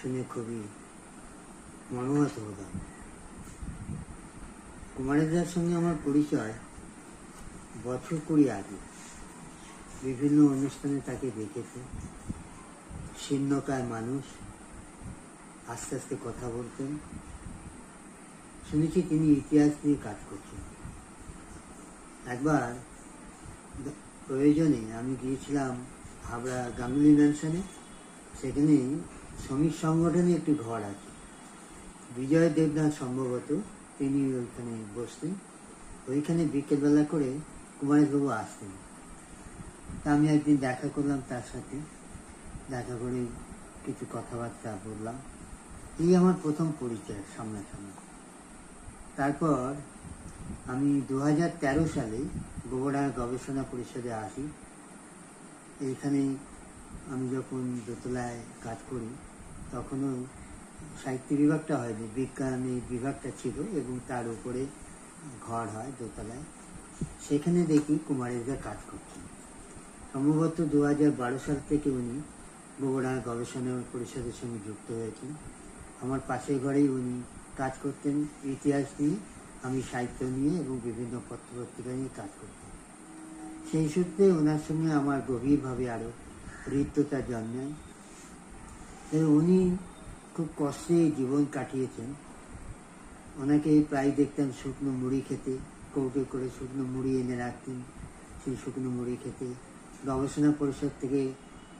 শুনে খুবই মর্মাহত হলাম। কুমারের সঙ্গে আমার পরিচয় বছর 20 আগে। বিভিন্ন অনুষ্ঠানে তাকে দেখেছে। শীর্ণকায় মানুষ, আস্তে আস্তে কথা বলতেন। শুনেছি তিনি ইতিহাস নিয়ে কাজ করছেন। একবার প্রয়োজনে আমি গিয়েছিলাম হাবড়া গাঙ্গুলি ম্যানশনে। সেখানে শ্রমিক সংগঠনে একটি ঘর আছে, বিজয় দেবনাথ সম্ভবত তিনি ওইখানে বসতেন। ওইখানে বিকেলবেলা করে কুমারেশবাবু আসতেন। তা আমি একদিন দেখা করলাম তার সাথে। দেখা করে কিছু কথাবার্তা বললাম। এই আমার প্রথম পরিচয় সামনাসামনি। তারপর আমি 2013 সালে গোবরডাঙ্গা গবেষণা পরিষদে আসি। এইখানে আমি যখন দোতলায় কাজ করি তখনও সাহিত্য বিভাগটা হয়নি, বিজ্ঞানী বিভাগটা ছিল এবং তার উপরে ঘর হয় দোতলায়। সেখানে দেখি কুমারেশদা কাজ করছেন। সম্ভবত 2012 সাল থেকে উনি গোবরডাঙ্গা গবেষণা পরিষদের সঙ্গে যুক্ত হয়েছেন। আমার পাশের ঘরেই উনি কাজ করতেন ইতিহাস নিয়ে, আমি সাহিত্য নিয়ে এবং বিভিন্ন পত্রপত্রিকা নিয়ে কাজ করতাম। সেই সূত্রে ওনার সঙ্গে আমার গভীরভাবে আরও হৃদ্যতা জন্মায়। উনি খুব কষ্টে জীবন কাটিয়েছেন। ওনাকে প্রায় দেখতাম শুকনো মুড়ি খেতে, কৌটো করে শুকনো মুড়ি এনে রাখতেন, সেই শুকনো মুড়ি খেতে। গবেষণা পরিষদ থেকে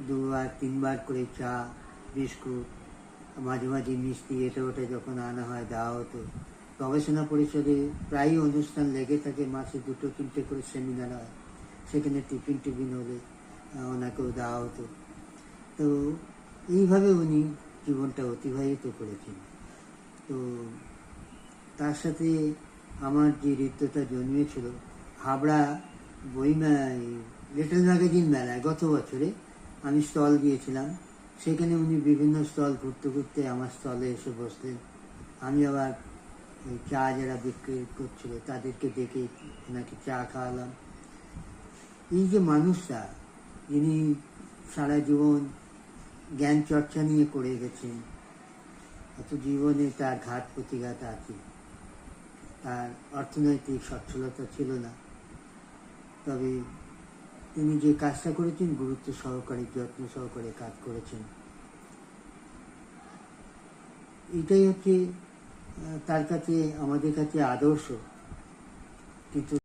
2-3 বার করে চা, বিস্কুট, মাঝে মাঝে মিষ্টি এটা ওটা যখন আনা হয় দেওয়া হতো। গবেষণা পরিষদে প্রায়ই অনুষ্ঠান লেগে থাকে, মাসে 2-3টে করে সেমিনার হয়, সেখানে টিফিন হলে ওনাকেও দেওয়া হতো। তো এইভাবে উনি জীবনটা অতিবাহিত করেছেন। তো তার সাথে আমার যে হৃদ্যতা জন্মেছিল, হাবড়া লিটল ম্যাগাজিন মেলায় গত বছরে আমি স্টল দিয়েছিলাম। সেখানে উনি বিভিন্ন স্টল ঘুরতে ঘুরতে আমার স্টলে এসে বসলেন। আমি আবার ওই চা যারা বিক্রি করছিল তাদেরকে ডেকে ওনাকে চা খাওয়ালাম। এই যে মানুষটা, যিনি সারা জীবন জ্ঞান চর্চা নিয়ে করে গেছেন, অত জীবনে তার ঘাত প্রতিঘাত আছে। তার অর্থনৈতিক সচ্ছলতা ছিল না, তবে তিনি যে কাজটা করেছেন গুরুত্ব সহকারে, যত্ন সহকারে কাজ করেছেন। এটাই হচ্ছে তার কাছে, আমাদের কাছে আদর্শ। কিন্তু